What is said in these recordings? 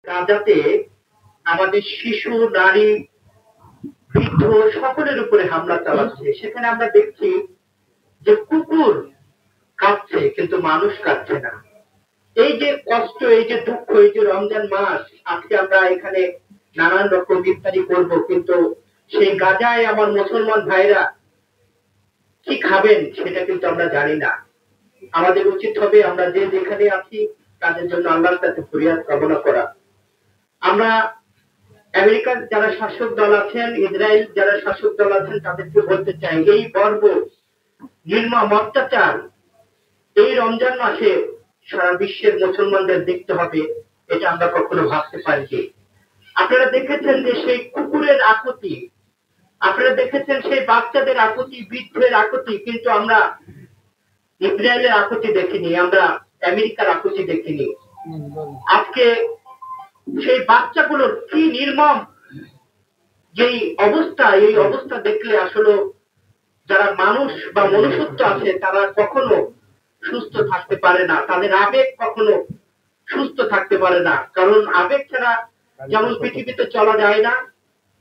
গাজাতে আমাদের শিশু, নারী, বৃদ্ধ সকলের উপরে হামলা চালাচ্ছে। সেখানে আমরা দেখছি যে কুকুর কাঁদছে কিন্তু মানুষ কাঁদছে না। এই যে কষ্ট, এই যে দুঃখ, এই যে রমজান মাস, আজকে আমরা এখানে নানান রকম ইফতারি করব, কিন্তু সেই গাজায় আমার মুসলমান ভাইরা কি খাবেন সেটা কিন্তু আমরা জানি না। আমাদের উচিত হবে আমরা যে যেখানে আছি তাদের জন্য আল্লাহর কাছে ফরিয়াদ কামনা করা। আমরা আমেরিকার যারা শাসক দল আছেন, ইসরায়েল যারা শাসক দল আছেন, তাদেরকে বলতে চাই, এই বর্বর নির্মম অত্যাচার এই রমজান মাসে সারা বিশ্বের মুসলমানদের দেখতে হবে, এটা আমরা কখনো ভাবতে পারিনি। আপনারা দেখেছেন যে সেই কুকুরের আকুতি, আপনারা দেখেছেন সেই বাচ্চাদের আকুতি, বৃদ্ধের আকুতি, কিন্তু আমরা ইসরায়েলের আকুতি দেখিনি, আমরা আমেরিকার আকুতি দেখিনি। আজকে সেই বাচ্চাগুলোর কি নির্মম যেই অবস্থা, এই অবস্থা দেখলে আসলে যারা মানুষ বা মনুষ্যত্ব আছে তারা কখনো সুস্থ থাকতে পারে না, তাদের আবেগ কখনো সুস্থ থাকতে পারে না। কারণ আবেগ ছাড়া যেমন পৃথিবীতে চলা যায় না,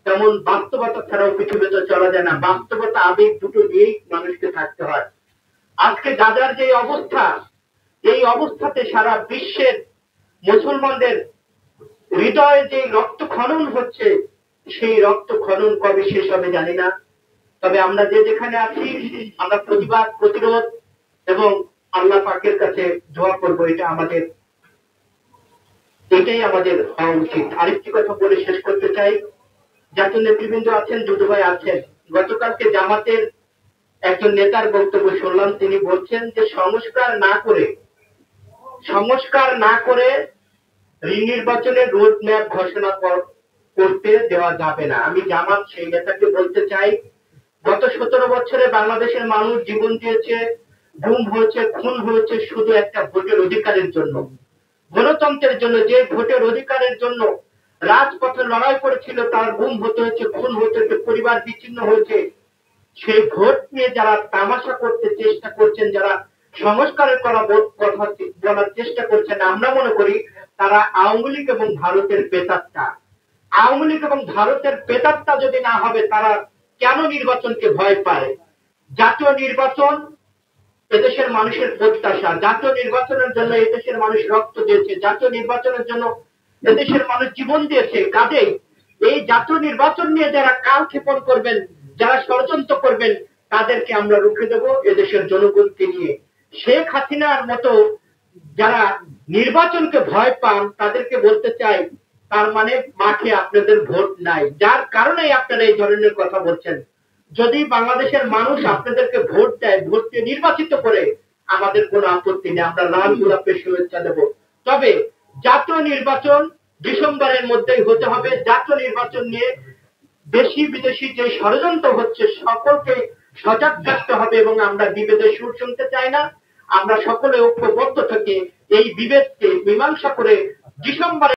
তেমন বাস্তবতা ছাড়াও পৃথিবীতে চলা যায় না। বাস্তবতা, আবেগ দুটো নিয়েই মানুষকে থাকতে হয়। আজকে গাজার যে অবস্থা, এই অবস্থাতে সারা বিশ্বের মুসলমানদের হৃদয়ে যে রক্ত খনন হচ্ছে, সেই রক্ত খনন কবে শেষ হবে জানি না। তবে আমরা যে যেখানে আছি আমরা প্রতিবাদ, প্রতিরোধ এবং আল্লাহ পাকের কাছে দোয়া করব, এটাই আমাদের হওয়া উচিত। আরেকটি কথা বলে শেষ করতে চাই, জাতীয় নেতৃবৃন্দ আছেন, দুদু ভাই আছেন, গতকালকে জামাতের একজন নেতার বক্তব্য শুনলাম, তিনি বলছেন যে সংস্কার না করে নির্বাচনের রোড ম্যাপ ঘোষণা করতে দেওয়া যাবে না। আমি জামাত সেই নেতাকে বলতে চাই, গত 17 বছরে বাংলাদেশের মানুষ জীবন দিয়েছে, গুম হয়েছে, খুন হয়েছে শুধু একটা ভোটের অধিকারের জন্য, গণতন্ত্রের জন্য। যে ভোটের অধিকারের জন্য রাজপথে লড়াই করেছিল তার গুম হতে হয়েছে, খুন হতে হয়েছে, পরিবার বিচ্ছিন্ন হয়েছে। সেই ভোট নিয়ে যারা তামাশা করতে চেষ্টা করছেন, যারা সংস্কারের কথা বলার চেষ্টা করছেন, আমরা মনে করি তারা আওয়ামী লীগ এবং ভারতের প্রেতাত্মা। আওয়ামী লীগ এবং ভারতের প্রেতাত্মা যদি না হবে, তারা কেন নির্বাচনকে ভয় পায়? জাতীয় নির্বাচন এদেশের মানুষের প্রত্যাশা, জাতীয় নির্বাচনের জন্য এদেশের মানুষ রক্ত দিয়েছে, জাতীয় নির্বাচনের জন্য এদেশের মানুষ জীবন দিয়েছে। কাজেই এই জাতীয় নির্বাচন নিয়ে যারা কালক্ষেপণ করবেন, যারা ষড়যন্ত্র করবেন, তাদেরকে আমরা রুখে দেব এদেশের জনগণকে নিয়ে। শেখ হাসিনার মতো যারা নির্বাচনকে ভয় পান তাদেরকে বলতে চাই, তার মানে মাঠে আপনাদের ভোট নাই, যার কারণে আপনারা এই ধরনের কথা বলছেন। যদি বাংলাদেশের মানুষ আপনাদেরকে ভোট দেয়, ভোট দিয়ে নির্বাচিত করে, আমাদের কোনো আপত্তি নেই, আমরা লাল গোলাপের শুভেচ্ছা দেব। তবে জাতীয় নির্বাচন ডিসেম্বরের মধ্যেই হতে হবে। জাতীয় নির্বাচন নিয়ে দেশি বিদেশি যে ষড়যন্ত্র হচ্ছে সকলকে সজাগ থাকতে হবে, এবং আমরা বিভেদের সুর শুনতে চাই না। আমরা সকলে ঐক্যবদ্ধ থেকে এই বিভেদকে মীমাংসা করে ডিসেম্বরে